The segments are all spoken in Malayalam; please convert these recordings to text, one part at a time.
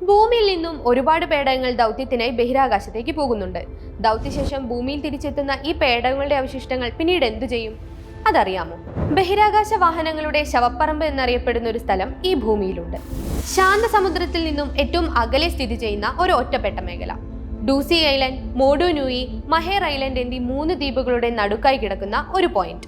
ഭൂമിയിൽ നിന്നും ഒരുപാട് പേടകങ്ങൾ ദൗത്യത്തിനായി ബഹിരാകാശത്തേക്ക് പോകുന്നുണ്ട്. ദൗത്യശേഷം ഭൂമിയിൽ തിരിച്ചെത്തുന്ന ഈ പേടകങ്ങളുടെ അവശിഷ്ടങ്ങൾ പിന്നീട് എന്തു ചെയ്യും? അതറിയാമോ? ബഹിരാകാശ വാഹനങ്ങളുടെ ശവപ്പറമ്പ് എന്നറിയപ്പെടുന്ന ഒരു സ്ഥലം ഈ ഭൂമിയിലുണ്ട്. ശാന്ത സമുദ്രത്തിൽ നിന്നും ഏറ്റവും അകലെ സ്ഥിതി ചെയ്യുന്ന ഒരു ഒറ്റപ്പെട്ട മേഖല. ഡൂസി ഐലൻഡ്, മോഡു ന്യൂയി, മഹേർ ഐലൻഡ് എന്നീ 3 ദ്വീപുകളുടെ നടുക്കായി കിടക്കുന്ന ഒരു പോയിന്റ്,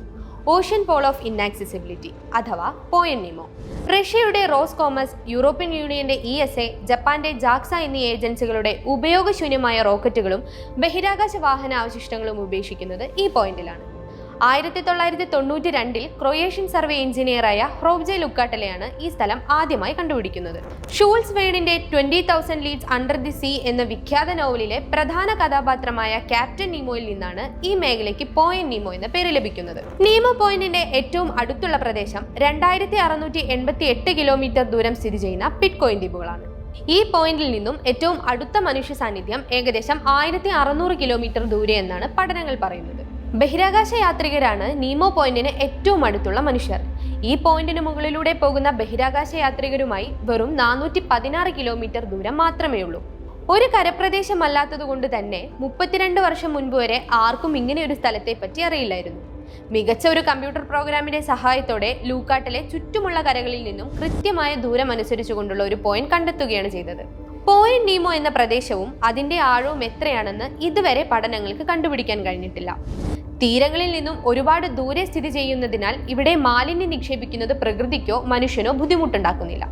ഓഷ്യൻ പോൾ ഓഫ് ഇന്നാക്സസിബിലിറ്റി അഥവാ പോയിന്റ് നീമോ. റഷ്യയുടെ റോസ്കോമസ്, യൂറോപ്യൻ യൂണിയന്റെ ESA, ജപ്പാന്റെ ജാക്സ എന്നീ ഏജൻസികളുടെ ഉപയോഗശൂന്യമായ റോക്കറ്റുകളും ബഹിരാകാശ വാഹന അവശിഷ്ടങ്ങളും ഉപേക്ഷിക്കുന്നത് ഈ പോയിന്റിലാണ്. 1992 ക്രൊയേഷ്യൻ സർവേ എഞ്ചിനീയറായ ഹ്രോബ്ജെ ലുക്കാട്ടലെയാണ് ഈ സ്ഥലം ആദ്യമായി കണ്ടുപിടിക്കുന്നത്. ഷൂൾസ് വെയ്നിന്റെ 20,000 ലീഗ്സ് അണ്ടർ ദി സീ എന്ന വിഖ്യാത നോവലിലെ പ്രധാന കഥാപാത്രമായ ക്യാപ്റ്റൻ നീമോയിൽ നിന്നാണ് ഈ മേഖലയ്ക്ക് പോയിന്റ് നീമോ എന്ന പേര് ലഭിക്കുന്നത്. നീമോ പോയിന്റിന്റെ ഏറ്റവും അടുത്തുള്ള പ്രദേശം 2688 കിലോമീറ്റർ ദൂരം സ്ഥിതി ചെയ്യുന്ന പിറ്റ്കോയിൻ ദ്വീപുകളാണ്. ഈ പോയിന്റിൽ നിന്നും ഏറ്റവും അടുത്ത മനുഷ്യ സാന്നിധ്യം ഏകദേശം 1600 കിലോമീറ്റർ ദൂരെ എന്നാണ് പഠനങ്ങൾ പറയുന്നത്. ബഹിരാകാശ യാത്രികരാണ് നീമോ പോയിന്റിന് ഏറ്റവും അടുത്തുള്ള മനുഷ്യർ. ഈ പോയിന്റിന് മുകളിലൂടെ പോകുന്ന ബഹിരാകാശ യാത്രികരുമായി വെറും 416 കിലോമീറ്റർ ദൂരം മാത്രമേ ഉള്ളൂ. ഒരു കരപ്രദേശമല്ലാത്തതുകൊണ്ട് തന്നെ 32 വർഷം മുൻപ് വരെ ആർക്കും ഇങ്ങനെ ഒരു സ്ഥലത്തെ പറ്റി അറിയില്ലായിരുന്നു. മികച്ച ഒരു കമ്പ്യൂട്ടർ പ്രോഗ്രാമിന്റെ സഹായത്തോടെ ലൂക്കാട്ടലെ ചുറ്റുമുള്ള കരകളിൽ നിന്നും കൃത്യമായ ദൂരം അനുസരിച്ചുകൊണ്ടുള്ള ഒരു പോയിന്റ് കണ്ടെത്തുകയാണ് ചെയ്തത്. പോയിന്റ് നീമോ എന്ന പ്രദേശവും അതിന്റെ ആഴവും എത്രയാണെന്ന് ഇതുവരെ പഠനങ്ങൾക്ക് കണ്ടുപിടിക്കാൻ കഴിഞ്ഞിട്ടില്ല. തീരങ്ങളിൽ നിന്നും ഒരുപാട് ദൂരെ സ്ഥിതി ചെയ്യുന്നതിനാൽ ഇവിടെ മാലിന്യം നിക്ഷേപിക്കുന്നത് പ്രകൃതിക്കോ മനുഷ്യനോ ബുദ്ധിമുട്ടുണ്ടാക്കുന്നില്ല.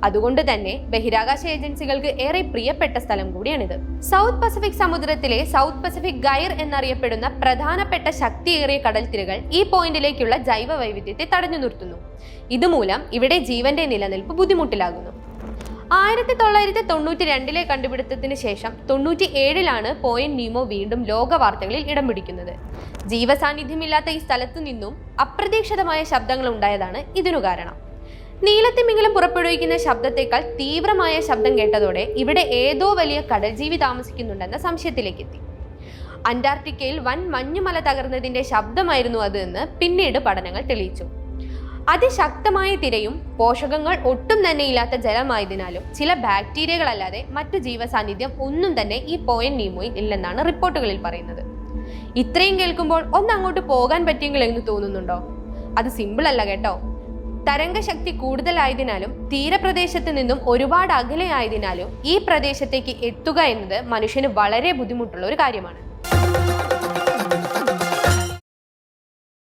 അതുകൊണ്ട് തന്നെ ബഹിരാകാശ ഏജൻസികൾക്ക് ഏറെ പ്രിയപ്പെട്ട സ്ഥലം കൂടിയാണിത്. സൗത്ത് പസഫിക് സമുദ്രത്തിലെ സൗത്ത് പസഫിക് ഗൈർ എന്നറിയപ്പെടുന്ന പ്രധാനപ്പെട്ട ശക്തിയേറിയ കടൽത്തിരകൾ ഈ പോയിന്റിലേക്കുള്ള ജൈവ വൈവിധ്യത്തെ തടഞ്ഞു നിർത്തുന്നു. ഇതുമൂലം ഇവിടെ ജീവന്റെ നിലനിൽപ്പ് ബുദ്ധിമുട്ടിലാകുന്നു. 1992 കണ്ടുപിടുത്തത്തിന് ശേഷം 97 പോയിന്റ് നീമോ വീണ്ടും ലോക വാർത്തകളിൽ ഇടം പിടിക്കുന്നത്. ജീവസാന്നിധ്യമില്ലാത്ത ഈ സ്ഥലത്തു നിന്നും അപ്രതീക്ഷിതമായ ശബ്ദങ്ങൾ ഉണ്ടായതാണ് ഇതിനു കാരണം. നീലത്തിമിംഗലം പുറപ്പെടുവിക്കുന്ന ശബ്ദത്തേക്കാൾ തീവ്രമായ ശബ്ദം കേട്ടതോടെ ഇവിടെ ഏതോ വലിയ കടൽ ജീവി താമസിക്കുന്നുണ്ടെന്ന സംശയത്തിലേക്കെത്തി. അന്റാർട്ടിക്കയിൽ വൻ മഞ്ഞുമല തകർന്നതിന്റെ ശബ്ദമായിരുന്നു അത് എന്ന് പിന്നീട് പഠനങ്ങൾ തെളിയിച്ചു. അതിശക്തമായ തിരയും പോഷകങ്ങൾ ഒട്ടും തന്നെ ഇല്ലാത്ത ജലമായതിനാലും ചില ബാക്ടീരിയകളല്ലാതെ മറ്റു ജീവസാന്നിധ്യം ഒന്നും തന്നെ ഈ പോയിന്റ് നീമോയിൽ ഇല്ലെന്നാണ് റിപ്പോർട്ടുകളിൽ പറയുന്നത്. ഇത്രയും കേൾക്കുമ്പോൾ അങ്ങോട്ട് പോകാൻ പറ്റിയെങ്കിൽ എന്ന് തോന്നുന്നുണ്ടോ? അത് സിമ്പിൾ അല്ല കേട്ടോ. തരംഗശക്തി കൂടുതലായതിനാലും തീരപ്രദേശത്ത് നിന്നും ഒരുപാട് അകലെയായതിനാലും ഈ പ്രദേശത്തേക്ക് എത്തുക എന്നത് മനുഷ്യന് വളരെ ബുദ്ധിമുട്ടുള്ള ഒരു കാര്യമാണ്.